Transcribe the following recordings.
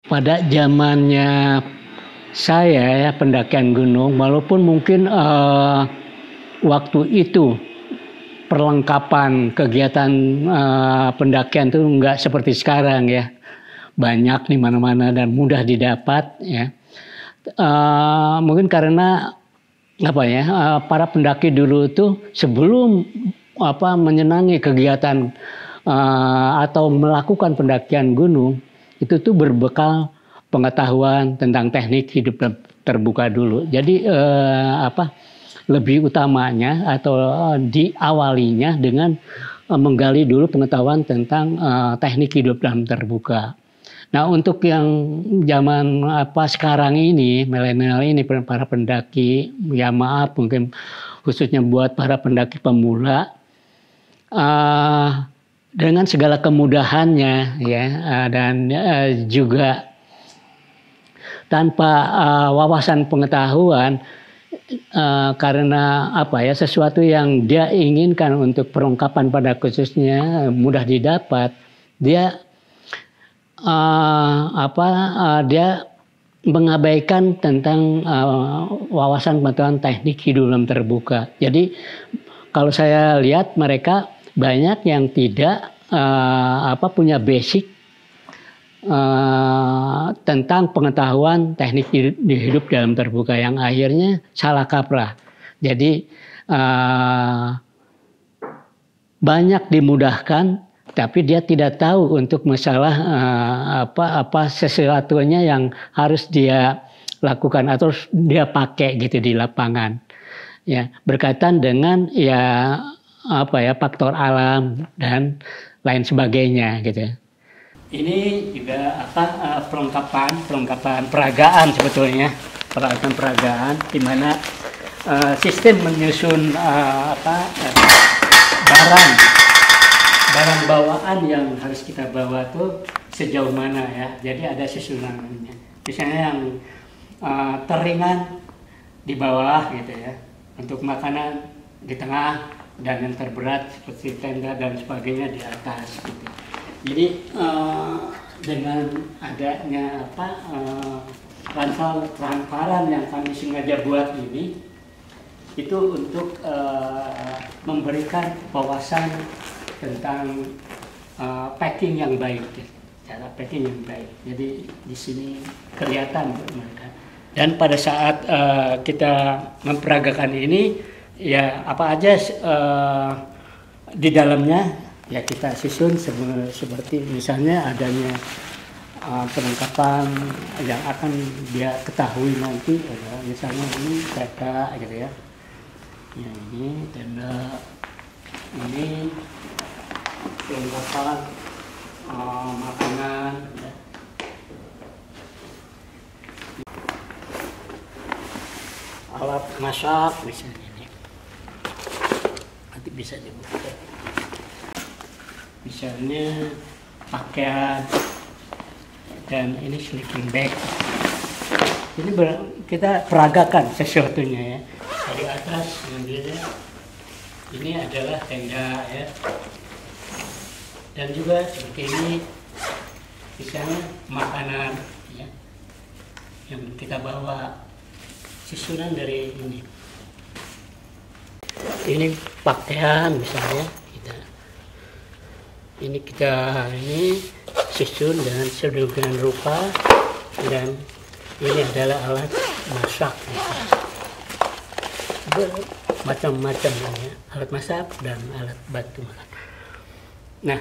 Pada zamannya saya ya pendakian gunung, walaupun mungkin, waktu itu perlengkapan kegiatan, pendakian tuh nggak seperti sekarang ya, banyak di mana-mana dan mudah didapat ya. Mungkin karena apa ya, para pendaki dulu itu sebelum menyenangi kegiatan, atau melakukan pendakian gunung, itu tuh berbekal pengetahuan tentang teknik hidup terbuka dulu. Jadi, lebih utamanya atau, diawalinya dengan, menggali dulu pengetahuan tentang, teknik hidup dalam terbuka. Nah, untuk yang zaman, sekarang ini, milenial ini, para pendaki, ya maaf mungkin khususnya buat para pendaki pemula, eee, dengan segala kemudahannya ya, dan, juga tanpa, wawasan pengetahuan, karena sesuatu yang dia inginkan untuk perlengkapan pada khususnya mudah didapat, dia dia mengabaikan tentang, wawasan pengetahuan teknik hidup dalam terbuka. Jadi kalau saya lihat mereka banyak yang tidak, punya basic, tentang pengetahuan teknik hidup dalam terbuka yang akhirnya salah kaprah. Jadi, banyak dimudahkan, tapi dia tidak tahu untuk masalah, sesuatunya yang harus dia lakukan atau dia pakai gitu di lapangan. Ya, berkaitan dengan faktor alam dan lain sebagainya gitu. Ini juga perlengkapan peragaan sebetulnya, peralatan peragaan di mana, sistem menyusun, barang bawaan yang harus kita bawa tuh sejauh mana ya. Jadi ada susunannya. Misalnya yang, teringan di bawah gitu ya, untuk makanan di tengah, dan yang terberat seperti tenda dan sebagainya di atas gitu. Jadi, dengan adanya ransel transparan yang kami sengaja buat ini, itu untuk, memberikan wawasan tentang, packing yang baik, cara packing yang baik. Jadi di sini kelihatan mereka. Dan pada saat, kita memperagakan ini, ya apa aja, di dalamnya ya kita susun seperti misalnya adanya, perlengkapan yang akan dia ketahui nanti, misalnya ini tenda gitu ya. Ya ini tenda, ini perlengkapan, makanan ya. Alat masak misalnya ini. Nanti bisa dibuka. Misalnya pakaian, dan ini sleeping bag. Ini kita peragakan sesuatunya ya. Dari atas ngambilnya, ini adalah tenda ya. Dan juga seperti ini, misalnya makanan ya, yang kita bawa, susunan dari ini. Ini pakaian misalnya. Ini susun dengan sedemikian rupa, dan ini adalah alat masak macam-macam ya, alat masak dan alat bantu makan. Nah,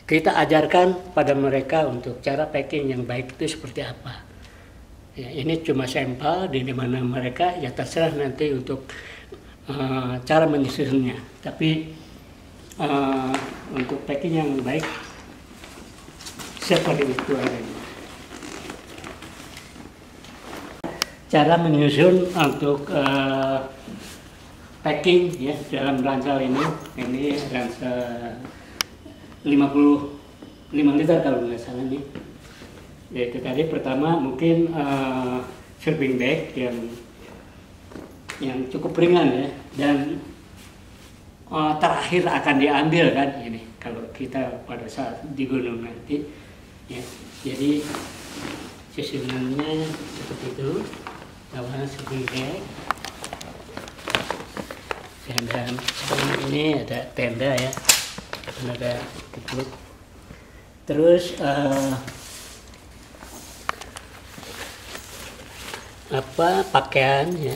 kita ajarkan pada mereka untuk cara packing yang baik itu seperti apa ya. Ini cuma sampel di mana mereka ya terserah nanti untuk, cara menyusunnya, tapi untuk packing yang baik seperti itu adanya. Cara menyusun untuk, packing ya dalam ransel ini ransel 55 liter kalau nggak salah nih. Yaitu tadi pertama mungkin, sleeping bag yang cukup ringan ya, dan terakhir akan diambil kan ini kalau kita pada saat di gunung nanti ya, Jadi susunannya seperti itu, awalnya segede. Dan sebelum ini ada tenda ya, ada kebun. Terus pakaian ya,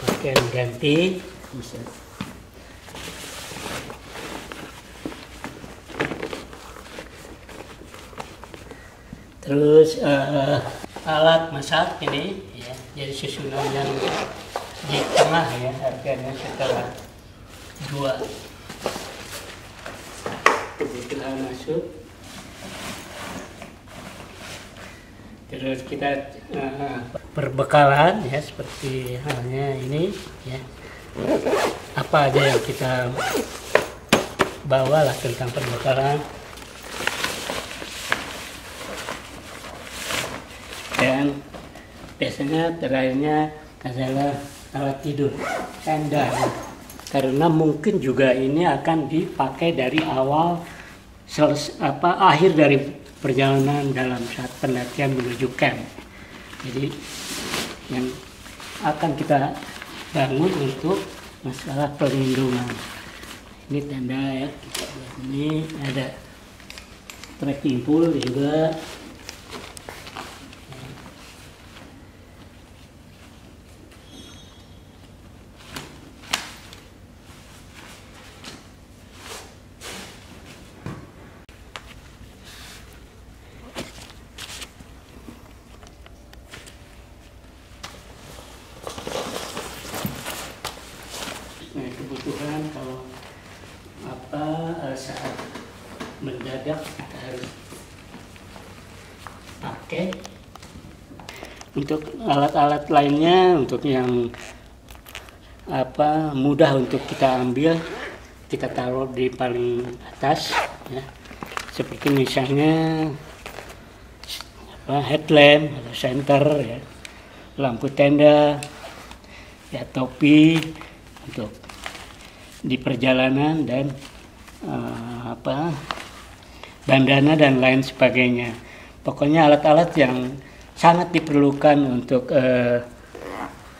pakaian ganti bisa. Terus alat masak ini ya, jadi susunan yang di tengah ya, harganya setelah dua kebutuhan masuk. Terus kita perbekalan ya, seperti halnya ini ya, apa aja yang kita bawa lah tentang perbekalan. Dan biasanya terakhirnya adalah alat tidur, tenda ya. Karena mungkin juga ini akan dipakai dari awal akhir dari perjalanan dalam saat pendakian menuju camp. Jadi yang akan kita bangun untuk masalah perlindungan. Ini tenda ya, ini ada trekking pole juga. Nah, kebutuhan kalau saat mendadak kita harus pakai. Untuk alat-alat lainnya, untuk yang mudah untuk kita ambil, kita taruh di paling atas ya. Seperti misalnya headlamp atau senter ya, lampu tenda ya, topi untuk di perjalanan, dan bandana dan lain sebagainya. Pokoknya alat-alat yang sangat diperlukan untuk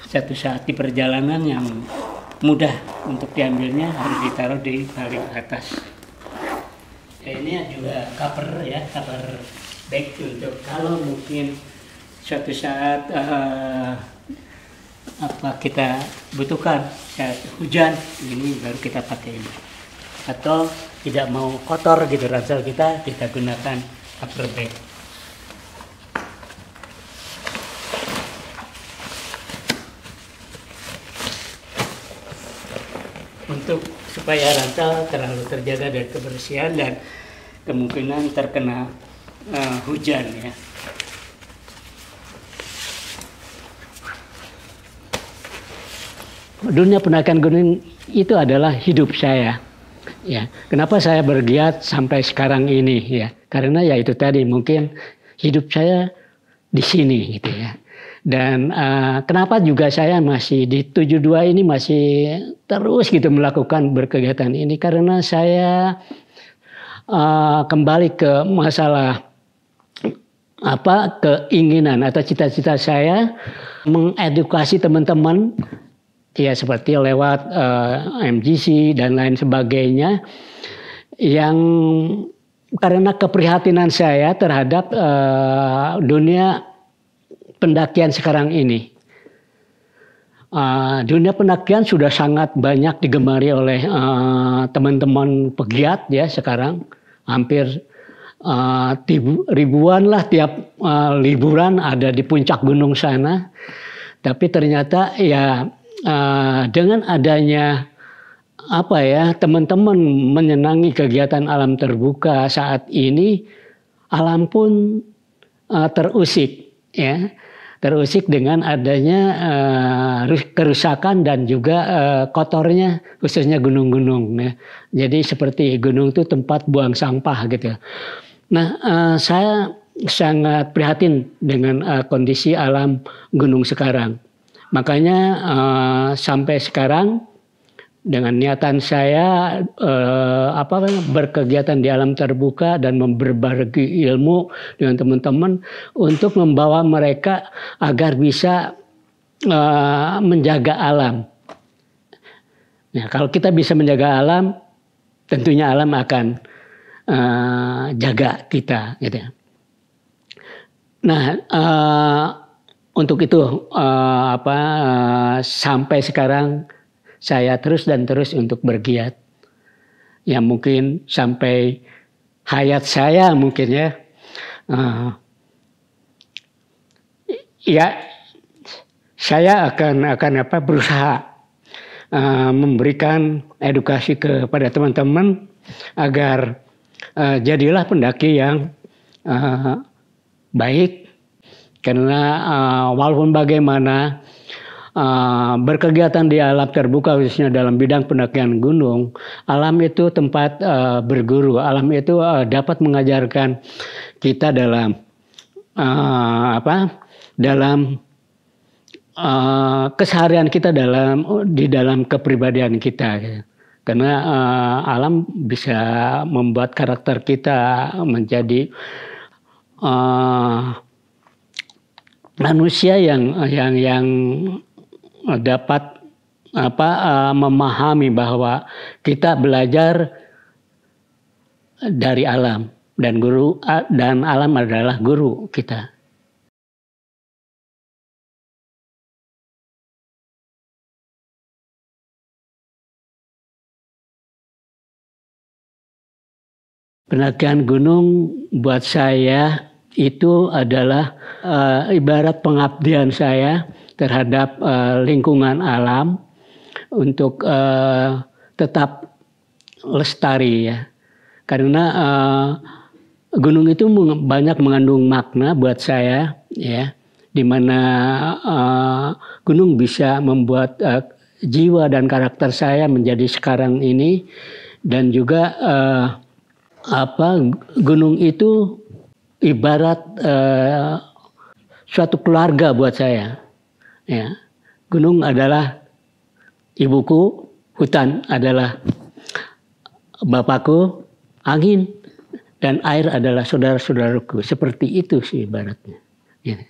satu saat di perjalanan yang mudah untuk diambilnya harus ditaruh di paling atas. Ya, ini juga cover ya, cover bag untuk kalau mungkin suatu saat kita butuhkan saat hujan, ini baru kita pakai ini. Atau tidak mau kotor gitu ransel kita gunakan cover bag. Untuk supaya ransel terlalu terjaga dari kebersihan dan kemungkinan terkena hujan ya. Dunia pendakian gunung itu adalah hidup saya. Ya, kenapa saya bergiat sampai sekarang ini ya? Karena ya itu tadi, mungkin hidup saya di sini gitu ya. Dan kenapa juga saya masih di 72 ini masih terus gitu melakukan berkegiatan ini, karena saya kembali ke masalah keinginan atau cita-cita saya mengedukasi teman-teman ya, seperti lewat MGC dan lain sebagainya, yang karena keprihatinan saya terhadap dunia pendakian sekarang ini. Dunia pendakian sudah sangat banyak digemari oleh teman-teman pegiat ya sekarang, hampir ribuan lah tiap liburan ada di puncak gunung sana. Tapi ternyata ya dengan adanya teman-teman menyenangi kegiatan alam terbuka saat ini, alam pun terusik ya, terusik dengan adanya kerusakan dan juga kotornya khususnya gunung-gunung ya. Jadi seperti gunung itu tempat buang sampah gitu. Nah, saya sangat prihatin dengan kondisi alam gunung sekarang. Makanya sampai sekarang dengan niatan saya berkegiatan di alam terbuka dan berbagi ilmu dengan teman-teman untuk membawa mereka agar bisa menjaga alam. Nah, kalau kita bisa menjaga alam, tentunya alam akan jaga kita, gitu ya. Nah, untuk itu sampai sekarang saya terus untuk bergiat. Ya mungkin sampai hayat saya mungkin ya. Ya saya akan berusaha memberikan edukasi kepada teman-teman agar jadilah pendaki yang baik, karena walaupun bagaimana berkegiatan di alam terbuka khususnya dalam bidang pendakian gunung, alam itu tempat berguru, alam itu dapat mengajarkan kita dalam keseharian kita di dalam kepribadian kita, gitu. Karena alam bisa membuat karakter kita menjadi manusia yang dapat memahami bahwa kita belajar dari alam dan alam adalah guru kita. Pendakian gunung buat saya itu adalah ibarat pengabdian saya terhadap lingkungan alam untuk tetap lestari ya. Karena gunung itu banyak mengandung makna buat saya ya, di mana gunung bisa membuat jiwa dan karakter saya menjadi sekarang ini, dan juga gunung itu ibarat suatu keluarga buat saya. Ya, gunung adalah ibuku, hutan adalah bapakku, angin dan air adalah saudara-saudaraku. Seperti itu sih ibaratnya. Ya.